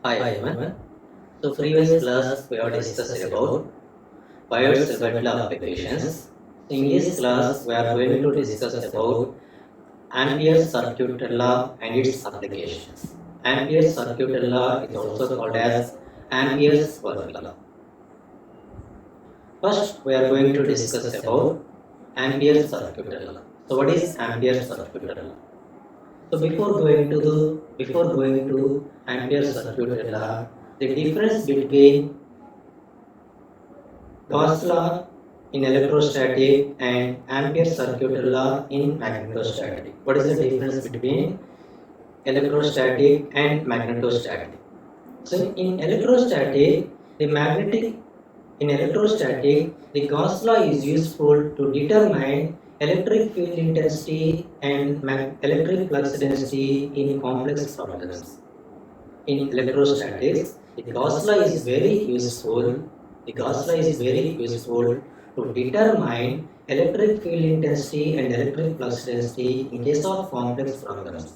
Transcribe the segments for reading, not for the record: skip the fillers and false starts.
Hi everyone. So previous class we have discussed about Circuital applications. So in this class we are going to discuss about Ampere circuital law and its applications. Ampere circuital law is also called as Ampere's work law. First we are going to discuss about Ampere circuital law. So what is Ampere circuital law? So before going to Ampere circuital law, the difference between Gauss law in electrostatic and Ampere circuital law in magnetostatic. What is the difference between electrostatic and magnetostatic? So in electrostatic, the Gauss law is useful to determine electric field intensity and electric flux density in complex problems. In electrostatics, the Gauss law is very useful. The Gauss law is very useful to determine electric field intensity and electric flux density in case of complex problems.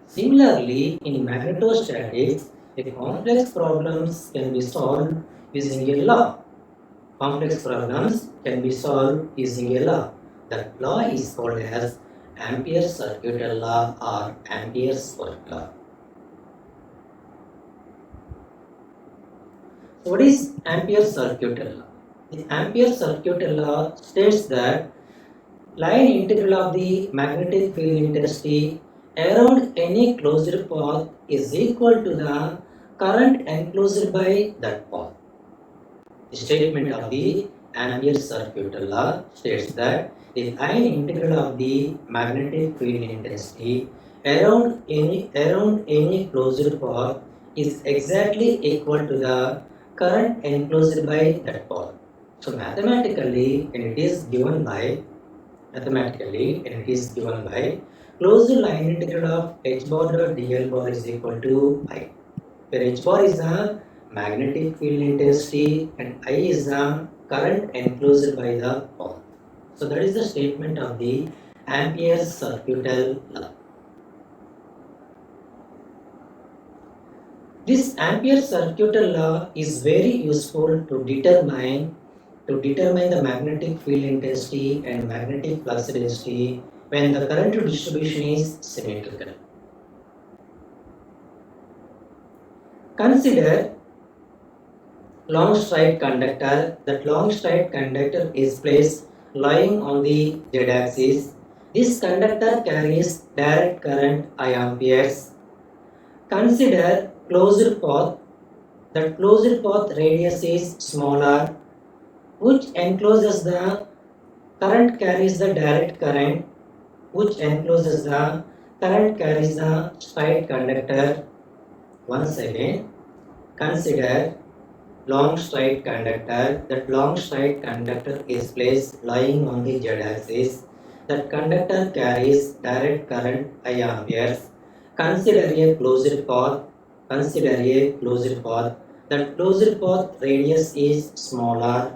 Similarly, in magnetostatics, the complex problems can be solved using a law. Complex problems can be solved using a law. That law is called as Ampere's circuital law or Ampere's work law. So what is Ampere's circuital law? The Ampere's circuital law states that line integral of the magnetic field intensity around any closed path is equal to the current enclosed by that path. The statement of the Ampere's circuital law states that the line integral of the magnetic field intensity around any closed path is exactly equal to the current enclosed by that path. So mathematically, it is given by closed line integral of h bar dot dl bar is equal to I, where h bar is the magnetic field intensity and I is the current enclosed by the path. So that is the statement of the Ampere's circuital law. This Ampere's circuital law is very useful to determine the magnetic field intensity and magnetic flux density when the current distribution is symmetrical. Consider long straight conductor. That long straight conductor is placed lying on the z-axis. This conductor carries direct current I amperes. Consider closed path. That closed path radius is smaller, which encloses the current carries the direct current, which encloses the current carries the straight conductor. Once again, consider long straight conductor. That long straight conductor is placed lying on the z-axis. That conductor carries direct current I amperes. Consider a closed path. That closed path radius is smaller,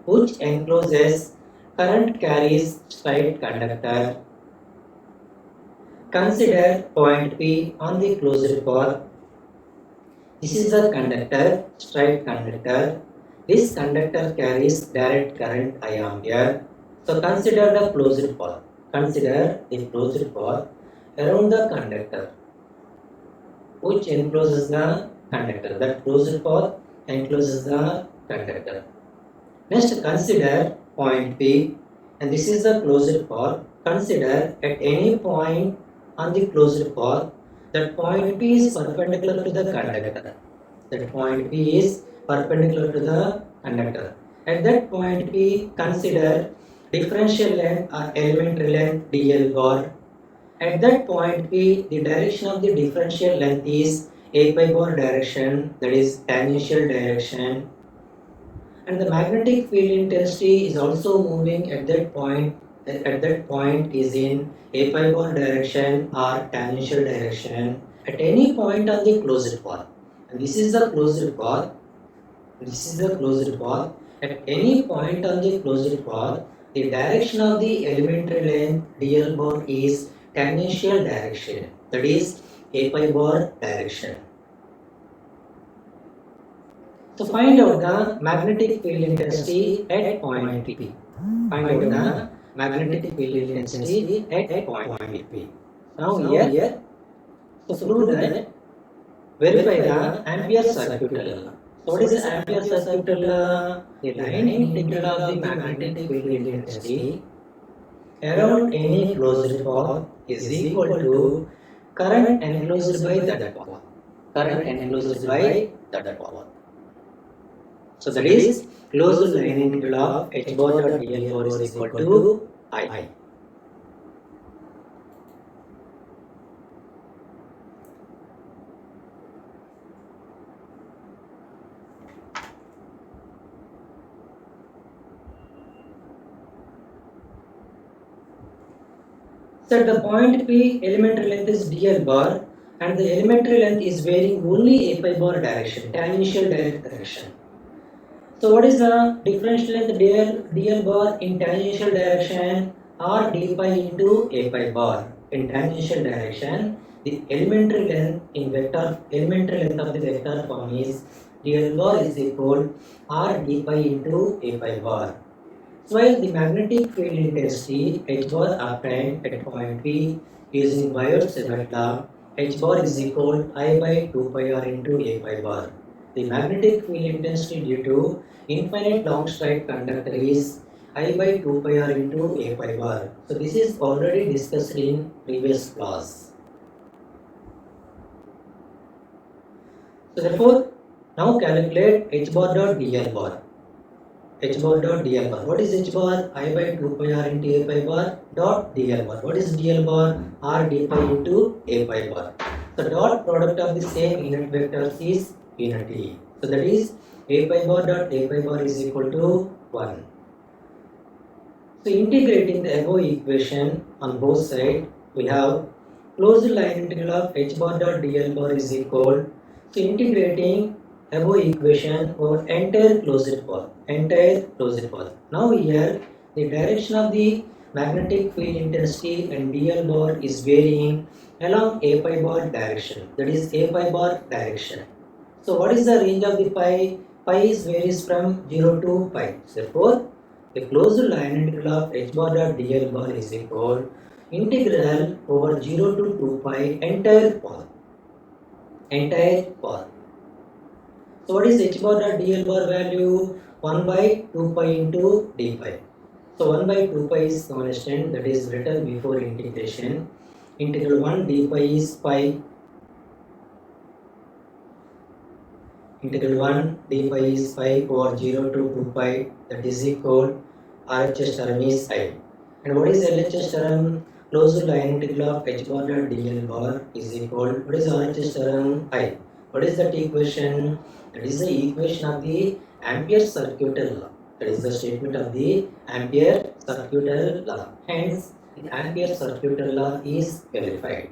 which encloses current carries straight conductor. Consider point P on the closed path. This is the conductor, straight conductor. This conductor carries direct current I ampere. So consider the closed path. Consider the closed path around the conductor, which encloses the conductor. That closed path encloses the conductor. Next, consider point P, and this is the closed path. Consider at any point on the closed path, that point P is perpendicular to the conductor. That point P is perpendicular to the conductor. At that point P, consider differential length or elementary length dl bar. At that point P, the direction of the differential length is a pi bar direction, that is tangential direction. And the magnetic field intensity is also moving at that point. At that point is in a pi bar direction or tangential direction at any point on the closed path. And this is the closed path. At any point on the closed path, the direction of the elementary length dl bar is tangential direction, that is a pi bar direction. So find out the magnetic field intensity at point P. Find out the magnetic field intensity at point P. Now here, so prove that, verify the Ampere circuital law. So what is the Ampere circuital law? The line integral of the magnetic field intensity around any closed path is equal to current enclosed by that path. Current enclosed by that path. So that is closed line integral of h bar dot dl bar is equal to I. So at the point P, elementary length is dl bar and the elementary length is varying only a pi bar direction, tangential direct direction. So what is the differential length dl bar in tangential direction or d pi into a pi bar in tangential direction? The elementary length of the vector form is dl bar is equal r d pi into a pi bar. So while the magnetic field intensity h bar obtained at point P using Biot-Savart law, h bar is equal I by 2 pi r into a pi bar. The magnetic field intensity due to infinite long straight conductor is I by 2 pi r into a pi bar. So this is already discussed in previous class. So therefore, now calculate h bar dot dl bar. H bar dot dl bar. What is h bar? I by 2 pi r into a pi bar dot dl bar. What is dl bar? R d pi into a pi bar. The dot product of the same unit vectors is unity. So that is a pi bar dot a pi bar is equal to 1. So integrating the above equation on both sides, we have closed line integral of h bar dot dl bar is equal. So integrating above equation over entire closed path. Now here the direction of the magnetic field intensity and dl bar is varying along a pi bar direction. That is a pi bar direction. So what is the range of the pi? Pi is varies from 0 to pi. Therefore, the closed line integral of h bar dot dl bar is equal integral over 0 to 2 pi entire path. So what is h bar dot dl bar value? 1 by 2 pi into d pi. So 1 by 2 pi is constant, that is written before integration. Integral 1 d pi is pi. Integral 1 d pi is pi over 0 to 2 pi, that is equal RHS term is I. And what is LHS term? Closed line integral of h bar dot dl bar is equal, what is RHS term? I. What is that equation? That is the equation of the Ampere circuital law. That is the statement of the Ampere circuital law. Hence, the Ampere circuital law is verified.